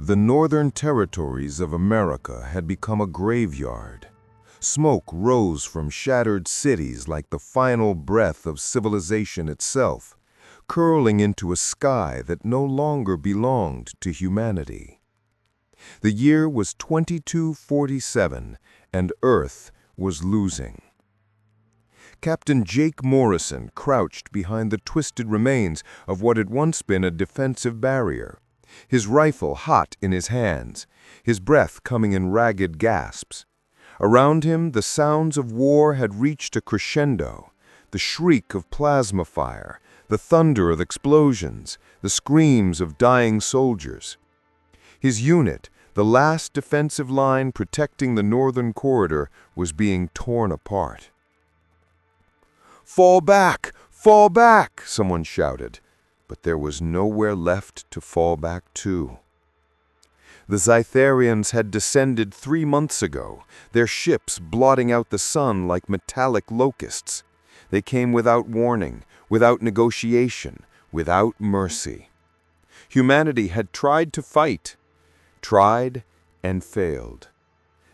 The northern territories of America had become a graveyard. Smoke rose from shattered cities like the final breath of civilization itself, curling into a sky that no longer belonged to humanity. The year was 2247, and Earth was losing. Captain Jake Morrison crouched behind the twisted remains of what had once been a defensive barrier, his rifle hot in his hands, his breath coming in ragged gasps. Around him, the sounds of war had reached a crescendo, the shriek of plasma fire, the thunder of explosions, the screams of dying soldiers. His unit, the last defensive line protecting the northern corridor, was being torn apart. "Fall back! Fall back!" someone shouted, but there was nowhere left to fall back to. The Zal'tharians had descended 3 months ago, their ships blotting out the sun like metallic locusts. They came without warning, without negotiation, without mercy. Humanity had tried to fight, tried and failed.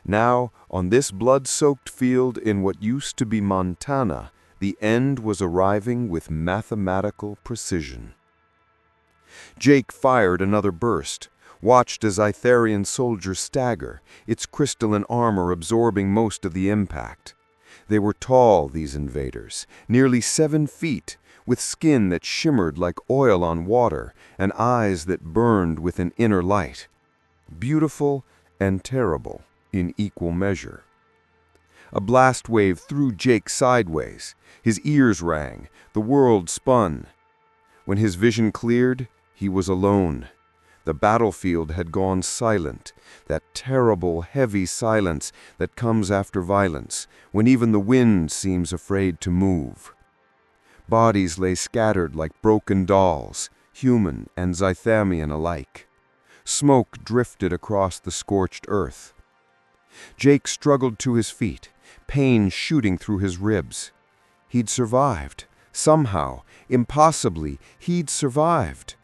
Now, on this blood-soaked field in what used to be Montana, the end was arriving with mathematical precision. Jake fired another burst, watched a Zal'tharian soldier stagger, its crystalline armor absorbing most of the impact. They were tall, these invaders, nearly 7 feet, with skin that shimmered like oil on water and eyes that burned with an inner light. Beautiful and terrible in equal measure. A blast wave threw Jake sideways. His ears rang. The world spun. When his vision cleared, he was alone. The battlefield had gone silent, that terrible, heavy silence that comes after violence, when even the wind seems afraid to move. Bodies lay scattered like broken dolls, human and Zal'tharian alike. Smoke drifted across the scorched earth. Jake struggled to his feet, pain shooting through his ribs. He'd survived. Somehow, impossibly, he'd survived.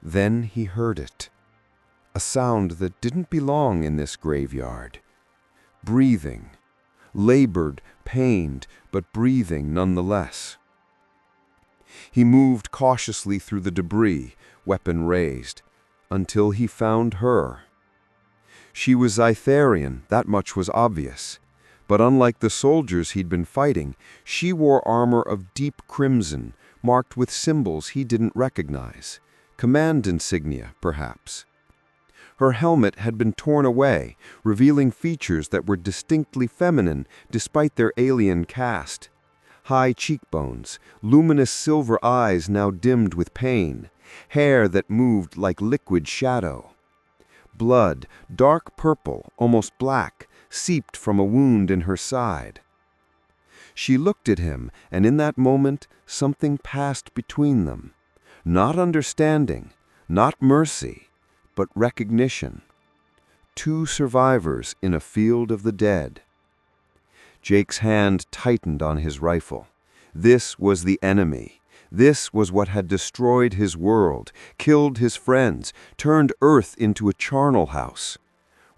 Then he heard it. A sound that didn't belong in this graveyard. Breathing. Labored, pained, but breathing nonetheless. He moved cautiously through the debris, weapon raised, until he found her. She was Zal'tharian, that much was obvious. But unlike the soldiers he'd been fighting, she wore armor of deep crimson, marked with symbols he didn't recognize. Command insignia, perhaps. Her helmet had been torn away, revealing features that were distinctly feminine despite their alien cast. High cheekbones, luminous silver eyes now dimmed with pain, hair that moved like liquid shadow. Blood, dark purple, almost black, seeped from a wound in her side. She looked at him, and in that moment, something passed between them. Not understanding, not mercy, but recognition. 2 survivors in a field of the dead. Jake's hand tightened on his rifle. This was the enemy. This was what had destroyed his world, killed his friends, turned Earth into a charnel house.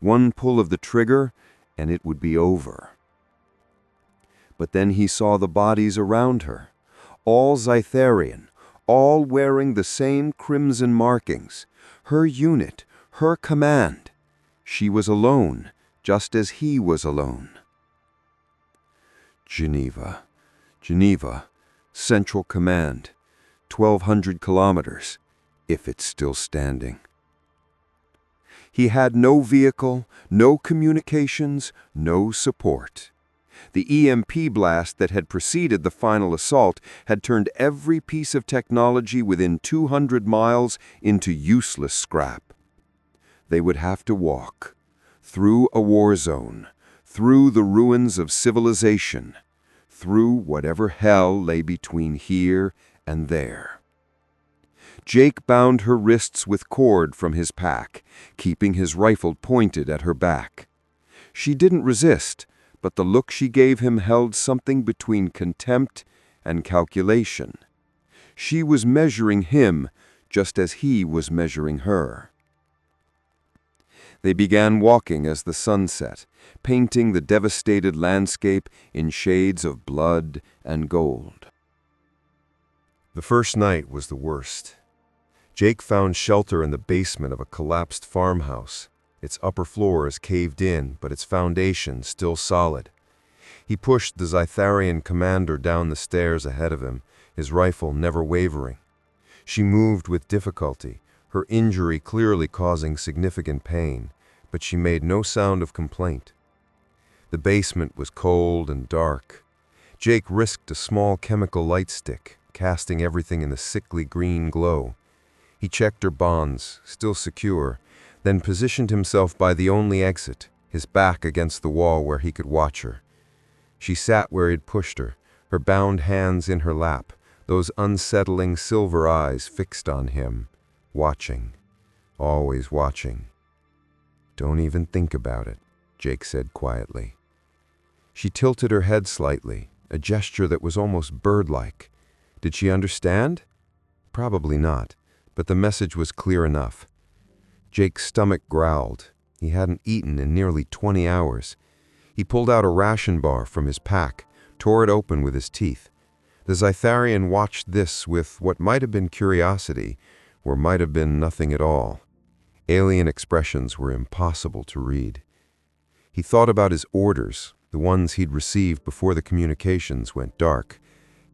One pull of the trigger, and it would be over. But then he saw the bodies around her, all Zal'tharian, all wearing the same crimson markings. Her unit, her command. She was alone, just as he was alone. Geneva, Central Command, 1,200 kilometers, if it's still standing. He had no vehicle, no communications, no support. The EMP blast that had preceded the final assault had turned every piece of technology within 200 miles into useless scrap. They would have to walk through a war zone, through the ruins of civilization, through whatever hell lay between here and there. Jake bound her wrists with cord from his pack, keeping his rifle pointed at her back. She didn't resist, but the look she gave him held something between contempt and calculation. She was measuring him just as he was measuring her. They began walking as the sun set, painting the devastated landscape in shades of blood and gold. The first night was the worst. Jake found shelter in the basement of a collapsed farmhouse. Its upper floor is caved in, but its foundation still solid. He pushed the Zal'tharian commander down the stairs ahead of him, his rifle never wavering. She moved with difficulty, her injury clearly causing significant pain, but she made no sound of complaint. The basement was cold and dark. Jake risked a small chemical light stick, casting everything in the sickly green glow. He checked her bonds, still secure, then positioned himself by the only exit, his back against the wall where he could watch her. She sat where he'd pushed her, her bound hands in her lap, those unsettling silver eyes fixed on him, watching, always watching. "Don't even think about it," Jake said quietly. She tilted her head slightly, a gesture that was almost bird-like. Did she understand? Probably not, but the message was clear enough. Jake's stomach growled. He hadn't eaten in nearly 20 hours. He pulled out a ration bar from his pack, tore it open with his teeth. The Zal'tharian watched this with what might have been curiosity, or might have been nothing at all. Alien expressions were impossible to read. He thought about his orders, the ones he'd received before the communications went dark.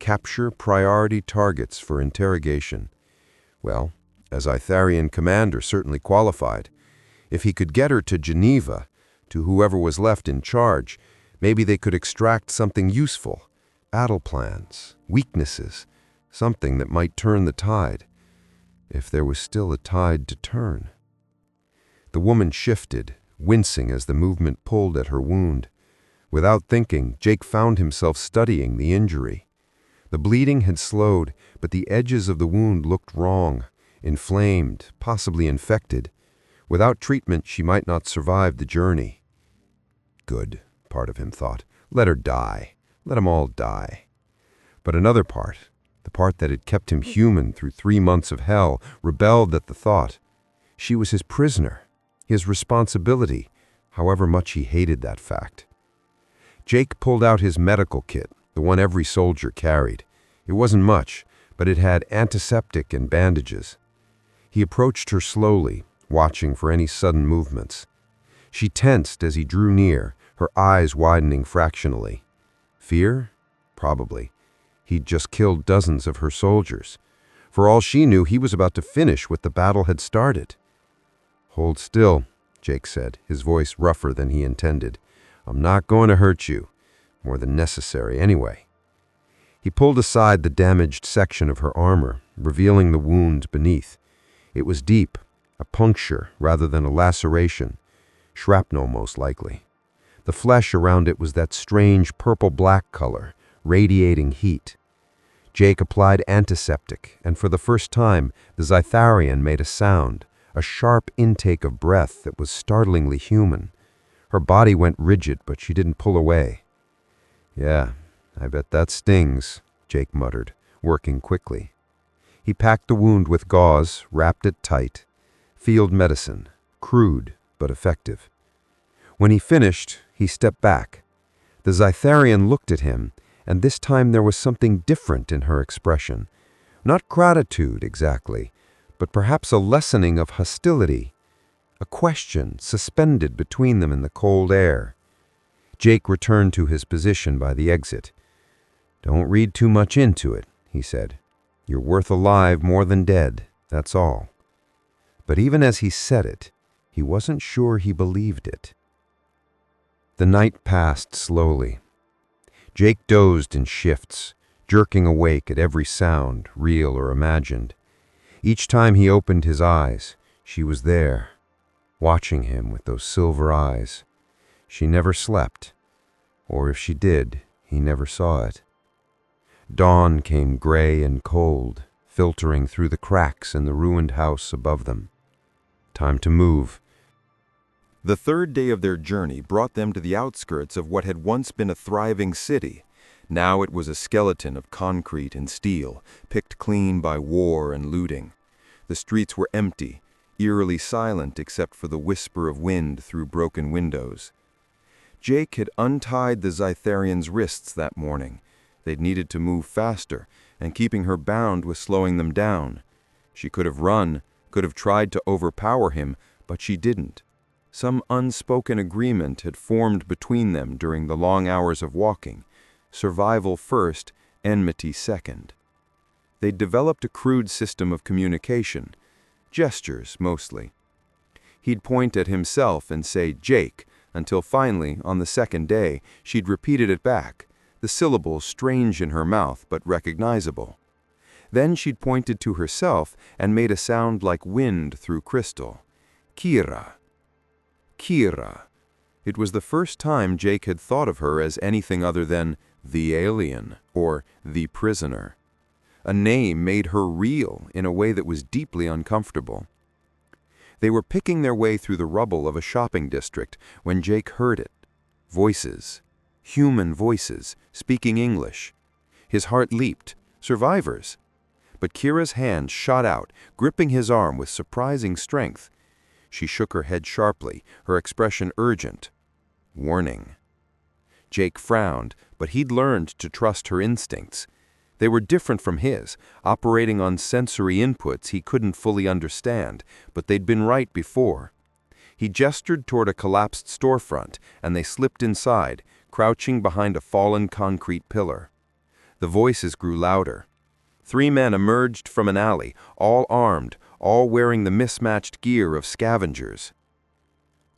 Capture priority targets for interrogation. Well, a Zal'tharian commander certainly qualified. If he could get her to Geneva, to whoever was left in charge, maybe they could extract something useful. Battle plans, weaknesses, something that might turn the tide. If there was still a tide to turn. The woman shifted, wincing as the movement pulled at her wound. Without thinking, Jake found himself studying the injury. The bleeding had slowed, but the edges of the wound looked wrong, inflamed, possibly infected. Without treatment, she might not survive the journey. Good, part of him thought. Let her die. Let them all die. But another part, the part that had kept him human through 3 months of hell, rebelled at the thought. She was his prisoner, his responsibility, however much he hated that fact. Jake pulled out his medical kit, the one every soldier carried. It wasn't much, but it had antiseptic and bandages. He approached her slowly, watching for any sudden movements. She tensed as he drew near, her eyes widening fractionally. Fear? Probably. He'd just killed dozens of her soldiers. For all she knew, he was about to finish what the battle had started. "Hold still," Jake said, his voice rougher than he intended. "I'm not going to hurt you. More than necessary, anyway." He pulled aside the damaged section of her armor, revealing the wound beneath. It was deep, a puncture rather than a laceration. Shrapnel, most likely. The flesh around it was that strange purple-black color, radiating heat. Jake applied antiseptic, and for the first time, the Zal'tharian made a sound, a sharp intake of breath that was startlingly human. Her body went rigid, but she didn't pull away. "Yeah, I bet that stings," Jake muttered, working quickly. He packed the wound with gauze, wrapped it tight. Field medicine, crude but effective. When he finished, he stepped back. The Zal'tharian looked at him, and this time there was something different in her expression. Not gratitude, exactly, but perhaps a lessening of hostility. A question suspended between them in the cold air. Jake returned to his position by the exit. "Don't read too much into it," he said. "You're worth alive more than dead, that's all." But even as he said it, he wasn't sure he believed it. The night passed slowly. Jake dozed in shifts, jerking awake at every sound, real or imagined. Each time he opened his eyes, she was there, watching him with those silver eyes. She never slept, or if she did, he never saw it. Dawn came gray and cold, filtering through the cracks in the ruined house above them. Time to move. The third day of their journey brought them to the outskirts of what had once been a thriving city. Now it was a skeleton of concrete and steel, picked clean by war and looting. The streets were empty, eerily silent except for the whisper of wind through broken windows. Jake had untied the Zal'tharian's wrists that morning. They'd needed to move faster, and keeping her bound was slowing them down. She could have run, could have tried to overpower him, but she didn't. Some unspoken agreement had formed between them during the long hours of walking. Survival first, enmity second. They'd developed a crude system of communication. Gestures, mostly. He'd point at himself and say, "Jake," until finally, on the second day, she'd repeated it back, the syllables strange in her mouth but recognizable. Then she'd pointed to herself and made a sound like wind through crystal. Kira. Kira. It was the first time Jake had thought of her as anything other than the alien or the prisoner. A name made her real in a way that was deeply uncomfortable. They were picking their way through the rubble of a shopping district when Jake heard it. Voices. Human voices, speaking English. His heart leaped. Survivors. But Kira's hand shot out, gripping his arm with surprising strength. She shook her head sharply, her expression urgent. Warning. Jake frowned, but he'd learned to trust her instincts. They were different from his, operating on sensory inputs he couldn't fully understand, but they'd been right before. He gestured toward a collapsed storefront, and they slipped inside, crouching behind a fallen concrete pillar. The voices grew louder. 3 men emerged from an alley, all armed, all wearing the mismatched gear of scavengers.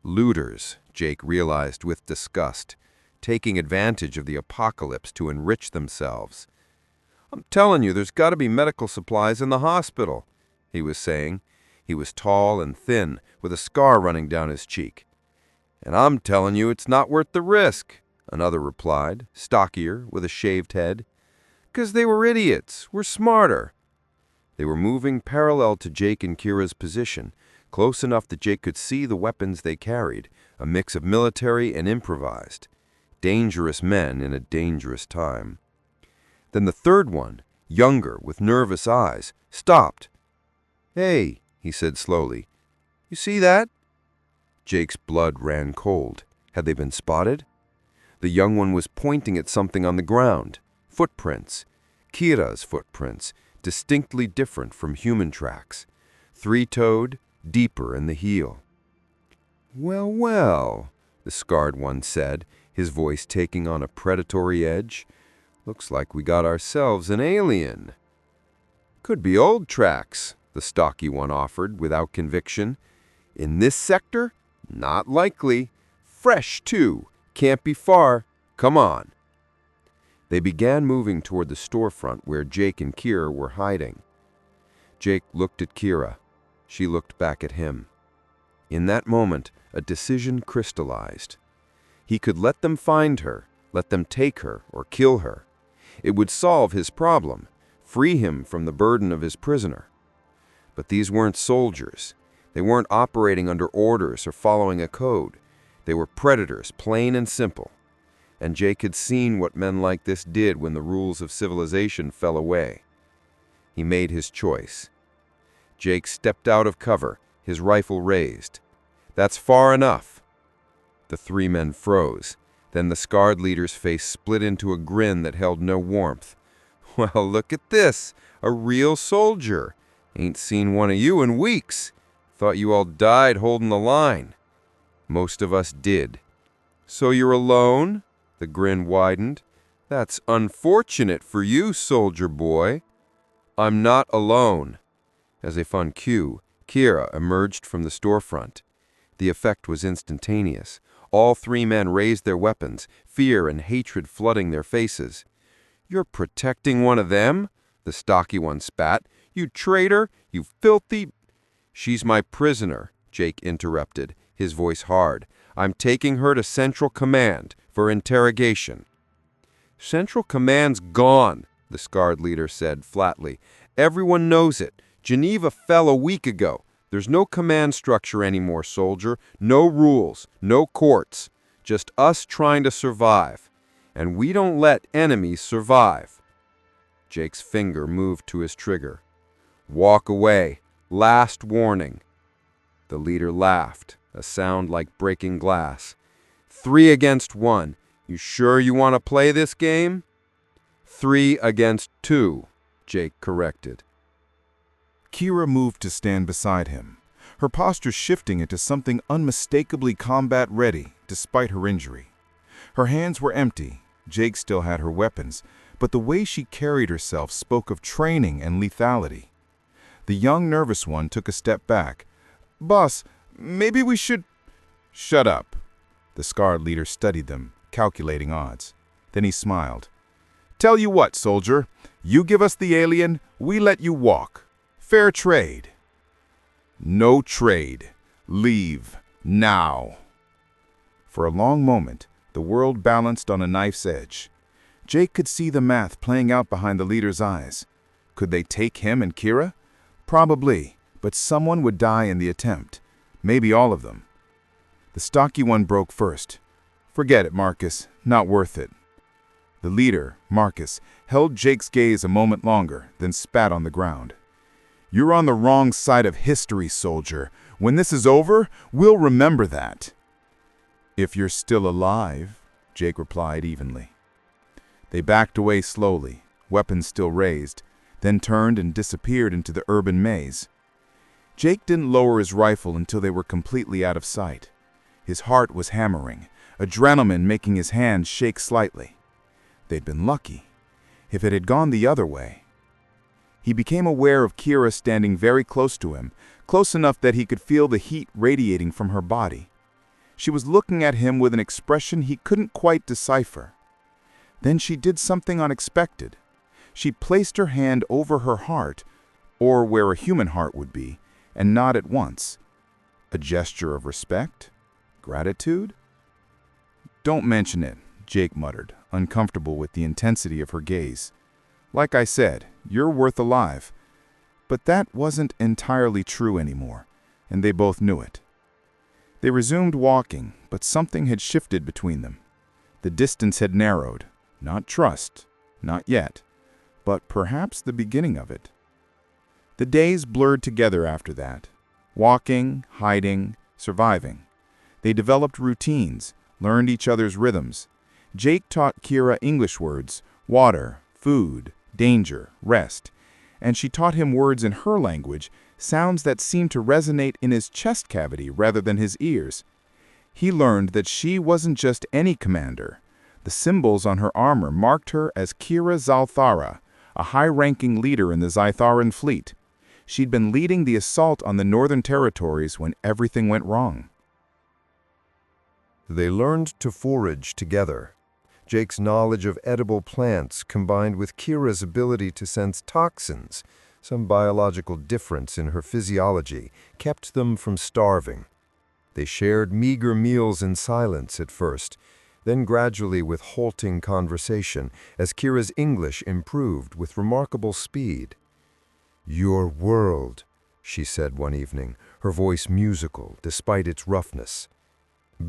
Looters, Jake realized with disgust, taking advantage of the apocalypse to enrich themselves. "I'm telling you, there's got to be medical supplies in the hospital," he was saying. He was tall and thin, with a scar running down his cheek. "And I'm telling you, it's not worth the risk," another replied, stockier, with a shaved head. "'Cause they were idiots. We're smarter." They were moving parallel to Jake and Kira's position, close enough that Jake could see the weapons they carried, a mix of military and improvised. Dangerous men in a dangerous time. Then the third one, younger, with nervous eyes, stopped. "Hey," he said slowly. "You see that?" Jake's blood ran cold. Had they been spotted? The young one was pointing at something on the ground. Footprints. Kira's footprints, distinctly different from human tracks. 3-toed, deeper in the heel. "Well, well," the scarred one said, his voice taking on a predatory edge. "Looks like we got ourselves an alien." "Could be old tracks," the stocky one offered, without conviction. "In this sector? Not likely. Fresh, too. Can't be far. Come on." They began moving toward the storefront where Jake and Kira were hiding. Jake looked at Kira. She looked back at him. In that moment, a decision crystallized. He could let them find her, let them take her or kill her. It would solve his problem, free him from the burden of his prisoner. But these weren't soldiers. They weren't operating under orders or following a code. They were predators, plain and simple. And Jake had seen what men like this did when the rules of civilization fell away. He made his choice. Jake stepped out of cover, his rifle raised. "That's far enough." The 3 men froze. Then the scarred leader's face split into a grin that held no warmth. "Well, look at this. A real soldier. Ain't seen one of you in weeks. Thought you all died holding the line." "Most of us did." "So you're alone?" The grin widened. "That's unfortunate for you, soldier boy." "I'm not alone." As if on cue, Kira emerged from the storefront. The effect was instantaneous. All 3 men raised their weapons, fear and hatred flooding their faces. "You're protecting one of them?" the stocky one spat. "You traitor! You filthy—" "She's my prisoner," Jake interrupted, his voice hard. "I'm taking her to Central Command for interrogation." "Central Command's gone," the scarred leader said flatly. "Everyone knows it. Geneva fell a week ago. There's no command structure anymore, soldier. No rules, no courts. Just us trying to survive. And we don't let enemies survive." Jake's finger moved to his trigger. "Walk away. Last warning." The leader laughed, a sound like breaking glass. 3 against 1. You sure you want to play this game? 3 against 2, Jake corrected. Kira moved to stand beside him, her posture shifting into something unmistakably combat-ready despite her injury. Her hands were empty. Jake still had her weapons, but the way she carried herself spoke of training and lethality. The young, nervous one took a step back. "Boss, maybe we should—" "Shut up." The scarred leader studied them, calculating odds. Then he smiled. "Tell you what, soldier, you give us the alien, we let you walk. Fair trade." "No trade. Leave. Now." For a long moment, the world balanced on a knife's edge. Jake could see the math playing out behind the leader's eyes. Could they take him and Kira? Probably, but someone would die in the attempt. Maybe all of them. The stocky one broke first. "Forget it, Marcus. Not worth it." The leader, Marcus, held Jake's gaze a moment longer, then spat on the ground. "You're on the wrong side of history, soldier. When this is over, we'll remember that." "If you're still alive," Jake replied evenly. They backed away slowly, weapons still raised, then turned and disappeared into the urban maze. Jake didn't lower his rifle until they were completely out of sight. His heart was hammering, adrenaline making his hands shake slightly. They'd been lucky. If it had gone the other way... He became aware of Kira standing very close to him, close enough that he could feel the heat radiating from her body. She was looking at him with an expression he couldn't quite decipher. Then she did something unexpected. She placed her hand over her heart, or where a human heart would be, and nodded once. A gesture of respect? Gratitude? "Don't mention it," Jake muttered, uncomfortable with the intensity of her gaze. "Like I said, you're worth alive." But that wasn't entirely true anymore, and they both knew it. They resumed walking, but something had shifted between them. The distance had narrowed. Not trust, not yet, but perhaps the beginning of it. The days blurred together after that. Walking, hiding, surviving. They developed routines, learned each other's rhythms. Jake taught Kira English words: water, food, danger, rest. And she taught him words in her language, sounds that seemed to resonate in his chest cavity rather than his ears. He learned that she wasn't just any commander. The symbols on her armor marked her as Kira Zal'thara, a high-ranking leader in the Zal'tharan fleet. She'd been leading the assault on the northern territories when everything went wrong. They learned to forage together. Jake's knowledge of edible plants combined with Kira's ability to sense toxins, some biological difference in her physiology, kept them from starving. They shared meager meals in silence at first, then gradually with halting conversation as Kira's English improved with remarkable speed. "Your world," she said one evening, her voice musical despite its roughness.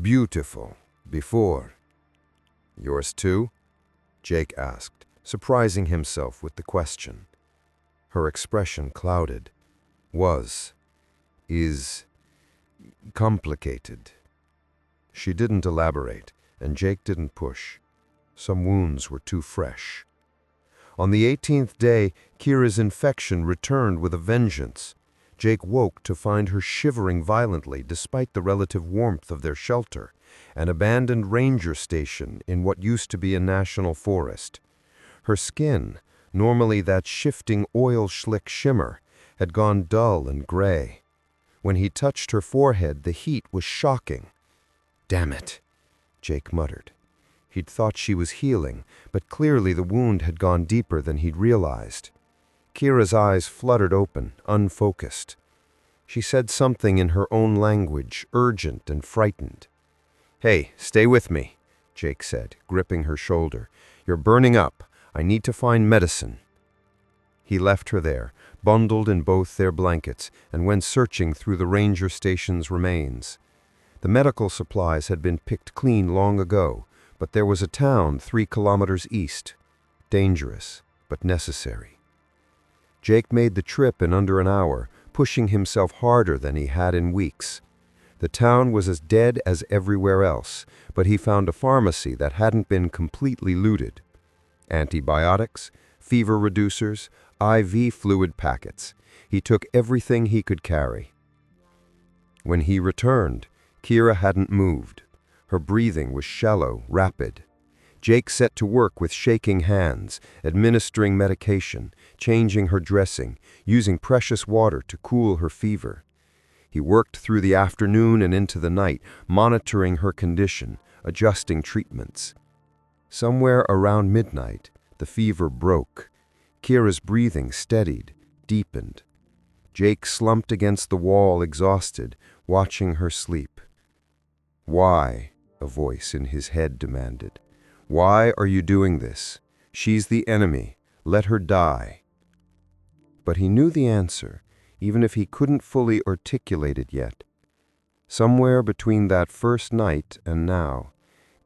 "Beautiful, before." "Yours too?" Jake asked, surprising himself with the question. Her expression clouded. Is complicated. She didn't elaborate, and Jake didn't push. Some wounds were too fresh. On the 18th day, Kira's infection returned with a vengeance. Jake woke to find her shivering violently despite the relative warmth of their shelter, an abandoned ranger station in what used to be a national forest. Her skin, normally that shifting oil-slick shimmer, had gone dull and gray. When he touched her forehead, the heat was shocking. "Damn it," Jake muttered. He'd thought she was healing, but clearly the wound had gone deeper than he'd realized. Kira's eyes fluttered open, unfocused. She said something in her own language, urgent and frightened. "Hey, stay with me," Jake said, gripping her shoulder. "You're burning up. I need to find medicine." He left her there, bundled in both their blankets, and went searching through the ranger station's remains. The medical supplies had been picked clean long ago, but there was a town 3 kilometers east. Dangerous, but necessary. Jake made the trip in under an hour, pushing himself harder than he had in weeks. The town was as dead as everywhere else, but he found a pharmacy that hadn't been completely looted. Antibiotics, fever reducers, IV fluid packets. He took everything he could carry. When he returned, Kira hadn't moved. Her breathing was shallow, rapid. Jake set to work with shaking hands, administering medication, changing her dressing, using precious water to cool her fever. He worked through the afternoon and into the night, monitoring her condition, adjusting treatments. Somewhere around midnight, the fever broke. Kira's breathing steadied, deepened. Jake slumped against the wall, exhausted, watching her sleep. "Why?" a voice in his head demanded. "Why are you doing this? She's the enemy. Let her die." But he knew the answer, even if he couldn't fully articulate it yet. Somewhere between that first night and now,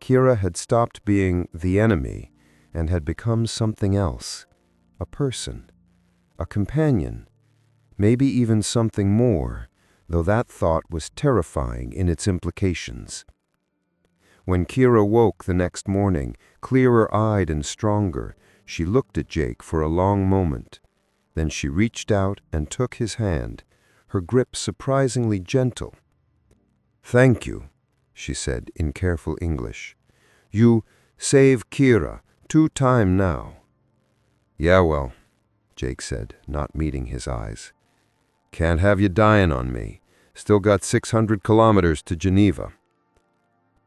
Kira had stopped being the enemy and had become something else. A person, a companion, maybe even something more, though that thought was terrifying in its implications. When Kira woke the next morning, clearer-eyed and stronger, she looked at Jake for a long moment. Then she reached out and took his hand, her grip surprisingly gentle. "Thank you," she said in careful English. "You save Kira 2 times now." "Yeah, well," Jake said, not meeting his eyes. "Can't have you dying on me. Still got 600 kilometers to Geneva."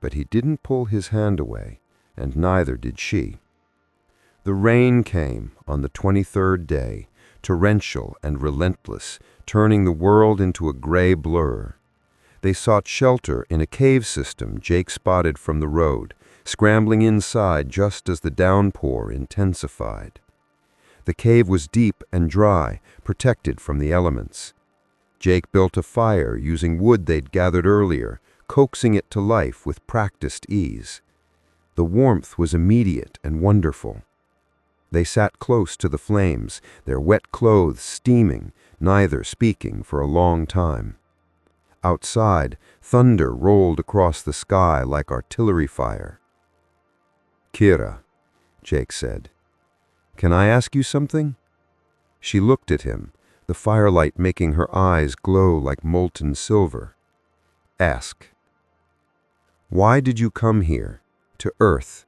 But he didn't pull his hand away, and neither did she. The rain came on the 23rd day, torrential and relentless, turning the world into a gray blur. They sought shelter in a cave system Jake spotted from the road, scrambling inside just as the downpour intensified. The cave was deep and dry, protected from the elements. Jake built a fire using wood they'd gathered earlier, coaxing it to life with practiced ease. The warmth was immediate and wonderful. They sat close to the flames, their wet clothes steaming, neither speaking for a long time. Outside, thunder rolled across the sky like artillery fire. "Kira," Jake said, "can I ask you something?" She looked at him, the firelight making her eyes glow like molten silver. "Ask." "Why did you come here, to Earth?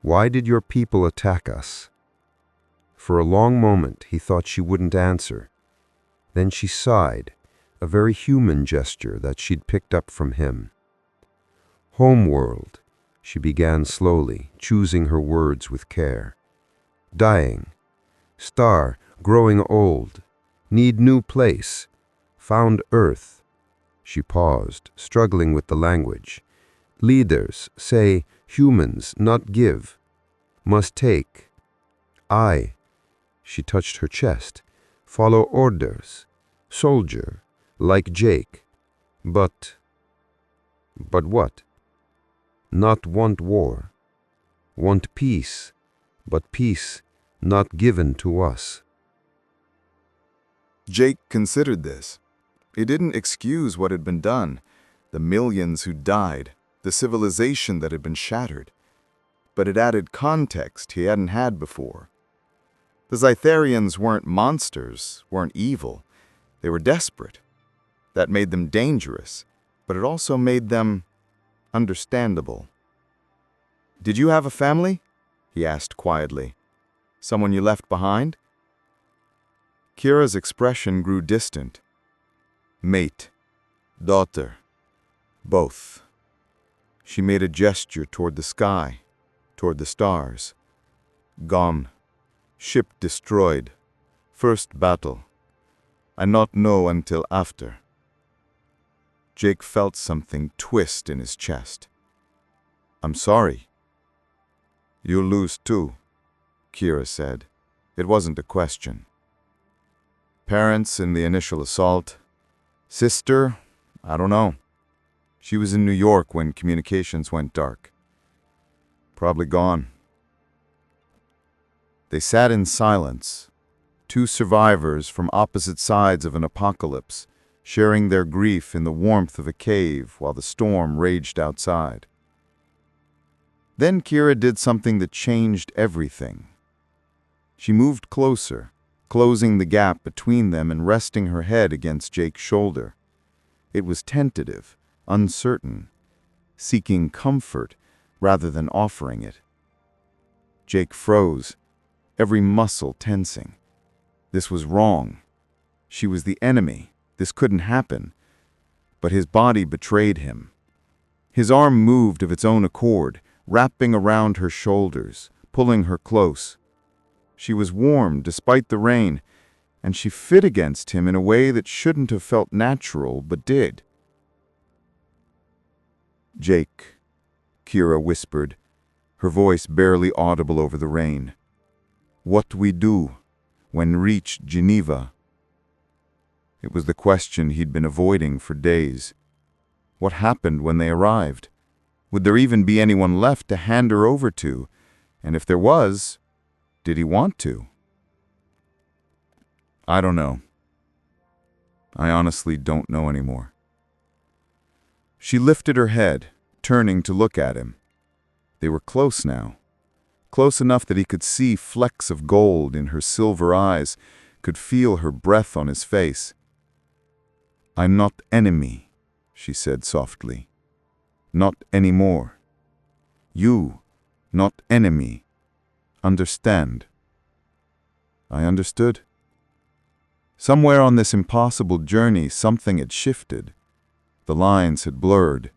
Why did your people attack us?" For a long moment he thought she wouldn't answer. Then she sighed, a very human gesture that she'd picked up from him. "Homeworld," she began slowly, choosing her words with care. "Dying. Star, growing old. Need new place. Found Earth." She paused, struggling with the language. "Leaders say humans not give. Must take. I," she touched her chest, "follow orders. Soldier, like Jake. But what? Not want war. Want peace, but peace not given to us." Jake considered this. It didn't excuse what had been done, the millions who died, the civilization that had been shattered. But it added context he hadn't had before. The Zal'tharians weren't monsters, weren't evil. They were desperate. That made them dangerous, but it also made them understandable. "Did you have a family?" he asked quietly. "Someone you left behind?" Kira's expression grew distant. "Mate, daughter, both." She made a gesture toward the sky, toward the stars. "Gone. Ship destroyed. First battle. I not know until after." Jake felt something twist in his chest. "I'm sorry." "You'll lose too," Kira said. It wasn't a question. "Parents in the initial assault. Sister, I don't know. She was in New York when communications went dark. Probably gone." They sat in silence, two survivors from opposite sides of an apocalypse, sharing their grief in the warmth of a cave while the storm raged outside. Then Kira did something that changed everything. She moved closer, closing the gap between them and resting her head against Jake's shoulder. It was tentative, uncertain, seeking comfort rather than offering it. Jake froze, every muscle tensing. This was wrong. She was the enemy. This couldn't happen. But his body betrayed him. His arm moved of its own accord, wrapping around her shoulders, pulling her close. She was warm despite the rain, and she fit against him in a way that shouldn't have felt natural, but did. "Jake," Kira whispered, her voice barely audible over the rain. "What we do when reach Geneva?" It was the question he'd been avoiding for days. What happened when they arrived? Would there even be anyone left to hand her over to? And if there was, did he want to? "I don't know. I honestly don't know anymore." She lifted her head, turning to look at him. They were close now. Close enough that he could see flecks of gold in her silver eyes, could feel her breath on his face. "I'm not enemy," she said softly. "Not anymore. You, not enemy. Understand?" I understood. Somewhere on this impossible journey, something had shifted. The lines had blurred.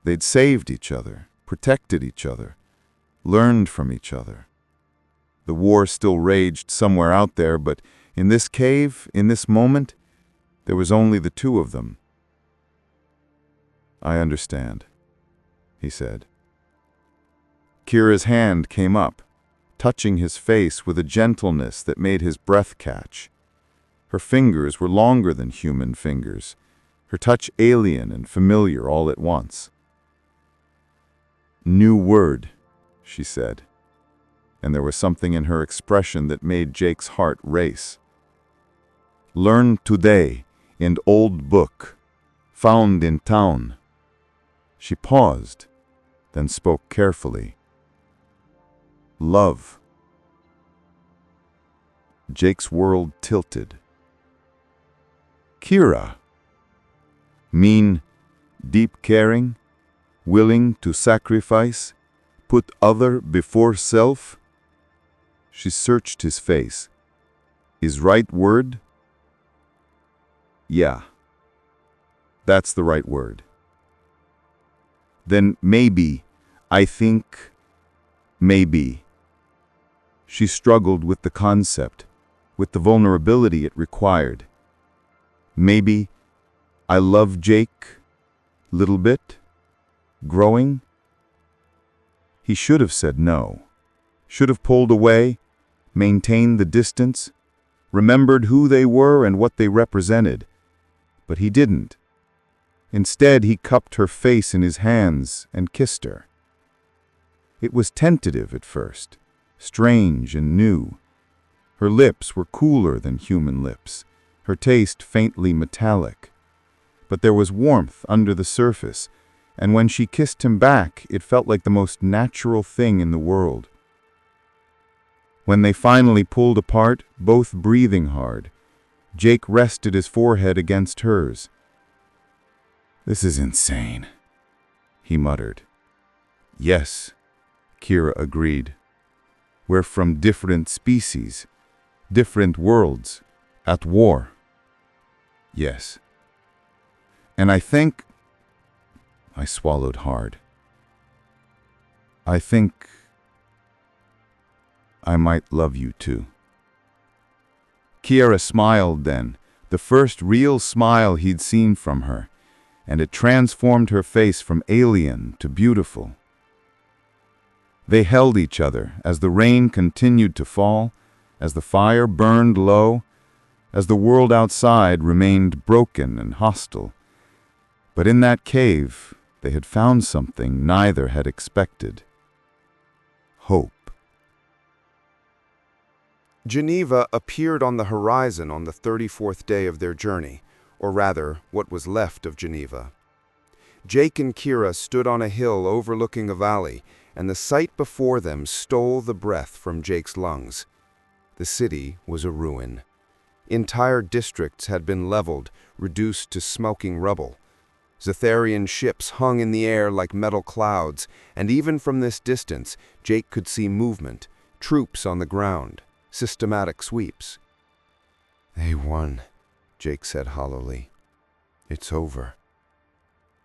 They'd saved each other, protected each other, learned from each other. The war still raged somewhere out there, but in this cave, in this moment, there was only the two of them. "I understand," he said. Kira's hand came up, touching his face with a gentleness that made his breath catch. Her fingers were longer than human fingers, her touch alien and familiar all at once. "New word," she said, and there was something in her expression that made Jake's heart race. "Learn today in old book, found in town." She paused, then spoke carefully. "Love." Jake's world tilted. "Kira. Mean, deep caring, willing to sacrifice, put other before self?" She searched his face. "Is right word?" "Yeah. That's the right word." "Then maybe, I think, maybe." She struggled with the concept, with the vulnerability it required. "Maybe I love Jake, little bit, growing?" He should have said no, should have pulled away, maintained the distance, remembered who they were and what they represented. But he didn't. Instead, he cupped her face in his hands and kissed her. It was tentative at first, strange and new. Her lips were cooler than human lips, her taste faintly metallic. But there was warmth under the surface, and when she kissed him back, it felt like the most natural thing in the world. When they finally pulled apart, both breathing hard, Jake rested his forehead against hers. "This is insane," he muttered. "Yes," Kira agreed. "We're from different species, different worlds, at war." "Yes. And I think—" I swallowed hard. "I think I might love you too." Kira smiled then, the first real smile he'd seen from her, and it transformed her face from alien to beautiful. They held each other as the rain continued to fall, as the fire burned low, as the world outside remained broken and hostile. But in that cave, they had found something neither had expected. Hope. Geneva appeared on the horizon on the 34th day of their journey, or rather, what was left of Geneva. Jake and Kira stood on a hill overlooking a valley, and the sight before them stole the breath from Jake's lungs. The city was a ruin. Entire districts had been leveled, reduced to smoking rubble. Zal'tharian ships hung in the air like metal clouds, and even from this distance, Jake could see movement, troops on the ground, systematic sweeps. "They won," Jake said hollowly. "It's over."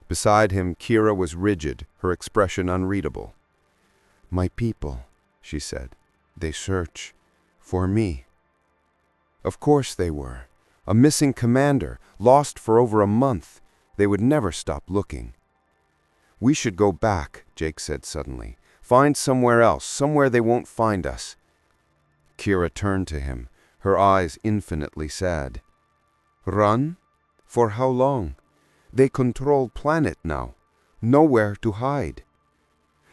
Beside him, Kira was rigid, her expression unreadable. "My people," she said. "They search for me." Of course they were. A missing commander, lost for over a month. They would never stop looking. "We should go back," Jake said suddenly. "Find somewhere else, somewhere they won't find us." Kira turned to him, her eyes infinitely sad. "Run? For how long? They control planet now. Nowhere to hide."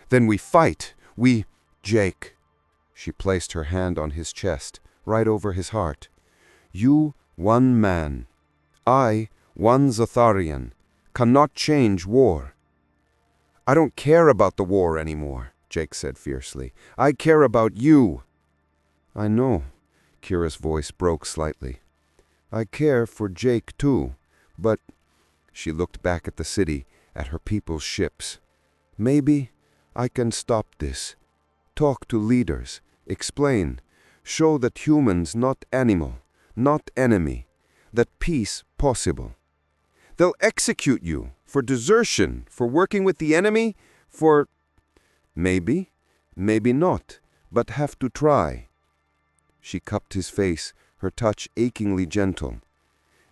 "Then we fight. Jake." She placed her hand on his chest, right over his heart. "You, one man. I, one Zal'tharian, cannot change war." "I don't care about the war anymore," Jake said fiercely. "I care about you." "I know," Kira's voice broke slightly. "I care for Jake too, but—" She looked back at the city, at her people's ships. "Maybe I can stop this. Talk to leaders, explain, show that humans not animal, not enemy, that peace possible." "They'll execute you for desertion, for working with the enemy, for—" "Maybe, maybe not, but have to try." She cupped his face, her touch achingly gentle.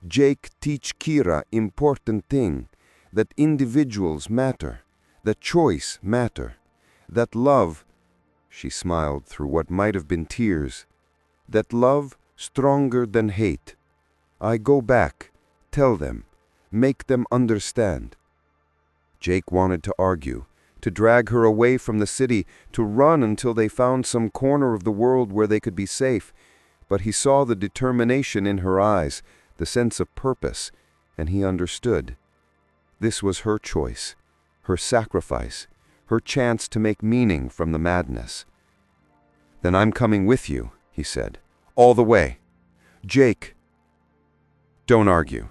"Jake teach Kira important thing, that individuals matter, that choice matter, that love," she smiled through what might have been tears, "that love stronger than hate. I go back, tell them, make them understand." Jake wanted to argue, to drag her away from the city, to run until they found some corner of the world where they could be safe, but he saw the determination in her eyes, the sense of purpose, and he understood. This was her choice, her sacrifice, her chance to make meaning from the madness. "Then I'm coming with you," he said, "all the way. Jake." "Don't argue.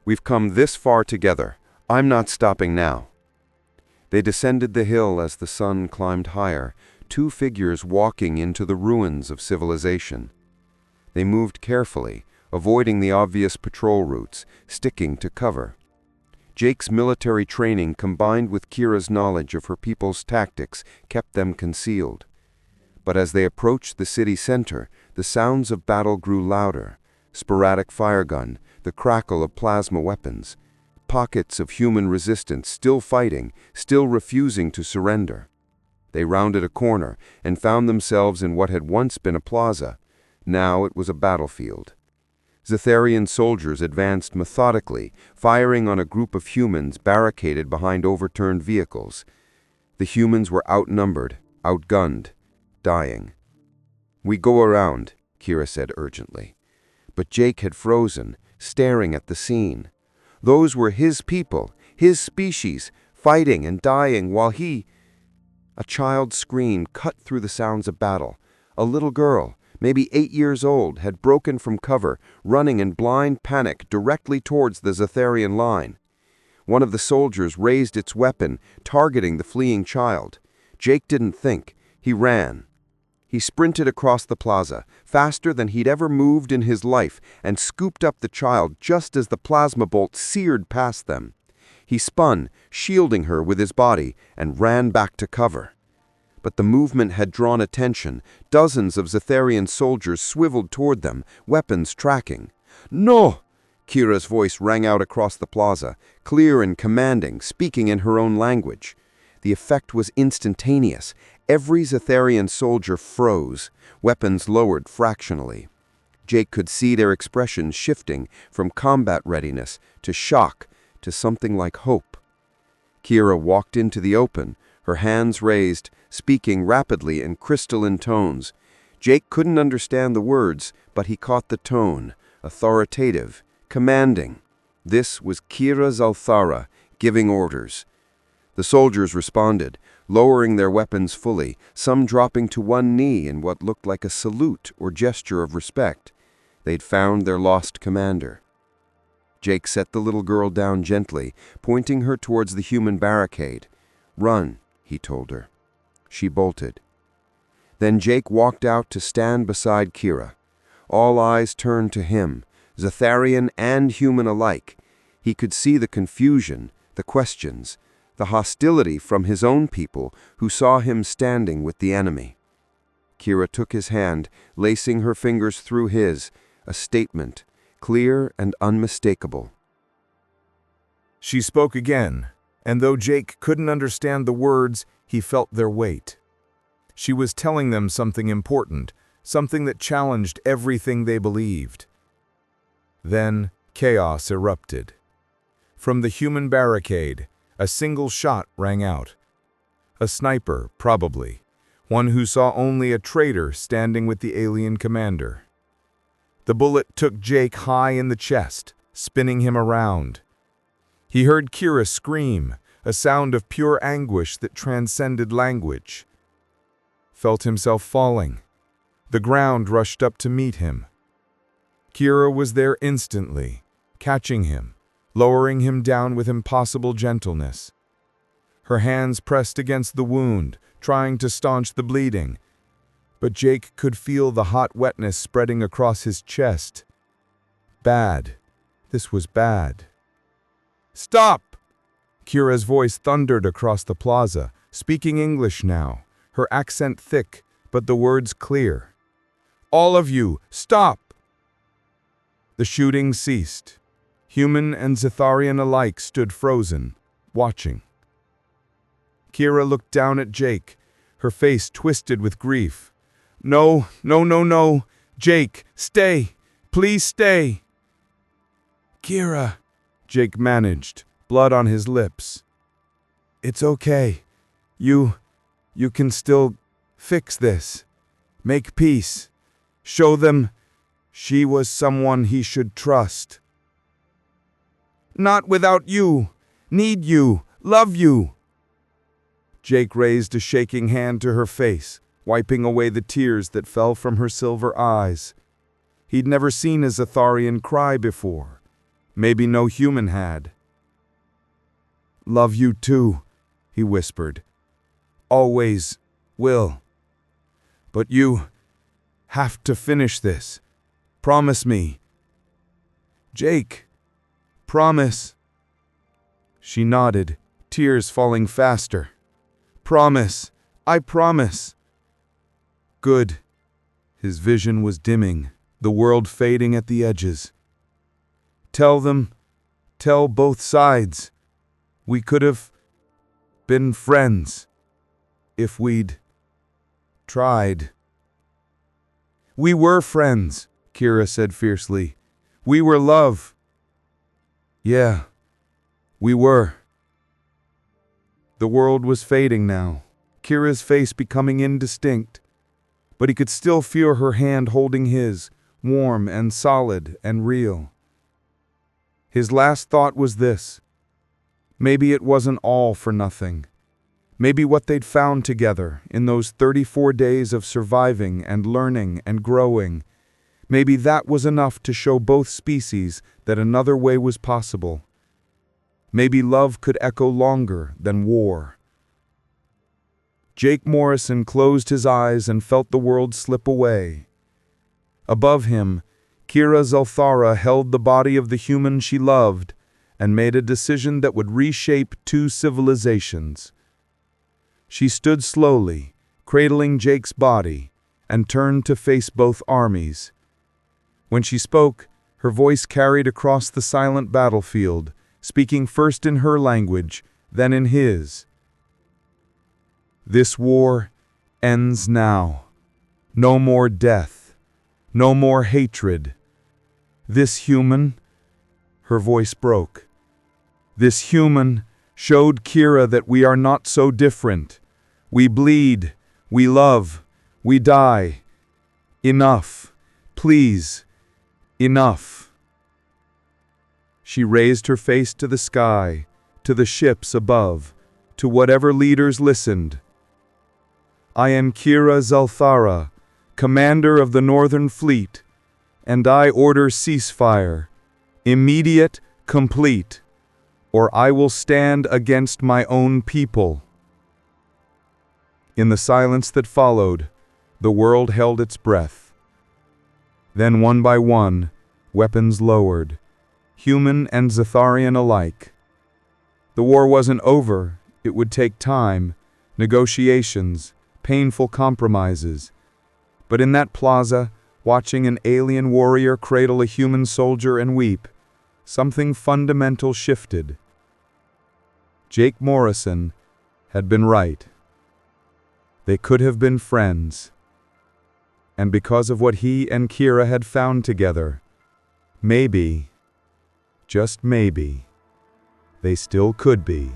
We've come this far together. I'm not stopping now." They descended the hill as the sun climbed higher, two figures walking into the ruins of civilization. They moved carefully, avoiding the obvious patrol routes, sticking to cover. Jake's military training combined with Kira's knowledge of her people's tactics kept them concealed. But as they approached the city center, the sounds of battle grew louder. Sporadic firegun, the crackle of plasma weapons, pockets of human resistance still fighting, still refusing to surrender. They rounded a corner and found themselves in what had once been a plaza. Now it was a battlefield. Zal'tharian soldiers advanced methodically, firing on a group of humans barricaded behind overturned vehicles. The humans were outnumbered, outgunned, dying. "We go around," Kira said urgently. But Jake had frozen, staring at the scene. Those were his people, his species, fighting and dying while he— A child's scream cut through the sounds of battle. A little girl, maybe 8 years old, had broken from cover, running in blind panic directly towards the Zal'tharian line. One of the soldiers raised its weapon, targeting the fleeing child. Jake didn't think. He ran. He sprinted across the plaza, faster than he'd ever moved in his life, and scooped up the child just as the plasma bolt seared past them. He spun, shielding her with his body, and ran back to cover. But the movement had drawn attention. Dozens of Zal'tharian soldiers swiveled toward them, weapons tracking. "No!" Kira's voice rang out across the plaza, clear and commanding, speaking in her own language. The effect was instantaneous. Every Zal'tharian soldier froze, weapons lowered fractionally. Jake could see their expressions shifting from combat readiness to shock to something like hope. Kira walked into the open, her hands raised, speaking rapidly in crystalline tones. Jake couldn't understand the words, but he caught the tone, authoritative, commanding. This was Kira Zal'thara giving orders. The soldiers responded, lowering their weapons fully, some dropping to one knee in what looked like a salute or gesture of respect. They'd found their lost commander. Jake set the little girl down gently, pointing her towards the human barricade. "Run," he told her. She bolted. Then Jake walked out to stand beside Kira. All eyes turned to him, Zal'tharian and human alike. He could see the confusion, the questions, the hostility from his own people who saw him standing with the enemy. Kira took his hand, lacing her fingers through his, a statement, clear and unmistakable. She spoke again, and though Jake couldn't understand the words, he felt their weight. She was telling them something important, something that challenged everything they believed. Then chaos erupted. From the human barricade, a single shot rang out. A sniper, probably, one who saw only a traitor standing with the alien commander. The bullet took Jake high in the chest, spinning him around. He heard Kira scream, a sound of pure anguish that transcended language. Felt himself falling. The ground rushed up to meet him. Kira was there instantly, catching him, lowering him down with impossible gentleness. Her hands pressed against the wound, trying to staunch the bleeding. But Jake could feel the hot wetness spreading across his chest. Bad. This was bad. "Stop!" Kira's voice thundered across the plaza, speaking English now, her accent thick, but the words clear. "All of you, stop!" The shooting ceased. Human and Zal'tharian alike stood frozen, watching. Kira looked down at Jake, her face twisted with grief. "No, no, no, no! Jake, stay! Please stay!" "Kira," Jake managed, blood on his lips. "It's okay. You can still fix this. Make peace. Show them she was someone he should trust." "Not without you. Need you. Love you." Jake raised a shaking hand to her face, wiping away the tears that fell from her silver eyes. He'd never seen a Zal'tharian cry before. Maybe no human had. "Love you too," he whispered. "Always will. But you have to finish this. Promise me." "Jake, promise." She nodded, tears falling faster. "Promise. I promise." Good. His vision was dimming, the world fading at the edges. "Tell them, tell both sides. We could have been friends if we'd tried." "We were friends," Kira said fiercely. "We were love." "Yeah, we were." The world was fading now, Kira's face becoming indistinct, but he could still feel her hand holding his, warm and solid and real. His last thought was this: maybe it wasn't all for nothing. Maybe what they'd found together in those 34 days of surviving and learning and growing, maybe that was enough to show both species that another way was possible. Maybe love could echo longer than war. Jake Morrison closed his eyes and felt the world slip away. Above him, Kira Zal'thara held the body of the human she loved and made a decision that would reshape two civilizations. She stood slowly, cradling Jake's body, and turned to face both armies. When she spoke, her voice carried across the silent battlefield, speaking first in her language, then in his. "This war ends now. No more death. No more hatred. This human," her voice broke, "this human showed Kira that we are not so different. We bleed, we love, we die. Enough. Please. Enough. She raised her face to the sky, to the ships above, to whatever leaders listened. I am Kira Zal'thara, commander of the Northern Fleet, and I order ceasefire, immediate, complete, or I will stand against my own people. In the silence that followed, the world held its breath. Then one by one, weapons lowered, human and Zal'tharian alike. The war wasn't over. It would take time, negotiations, painful compromises. But in that plaza, watching an alien warrior cradle a human soldier and weep, something fundamental shifted. Jake Morrison had been right. They could have been friends. And because of what he and Kira had found together, maybe, just maybe, they still could be.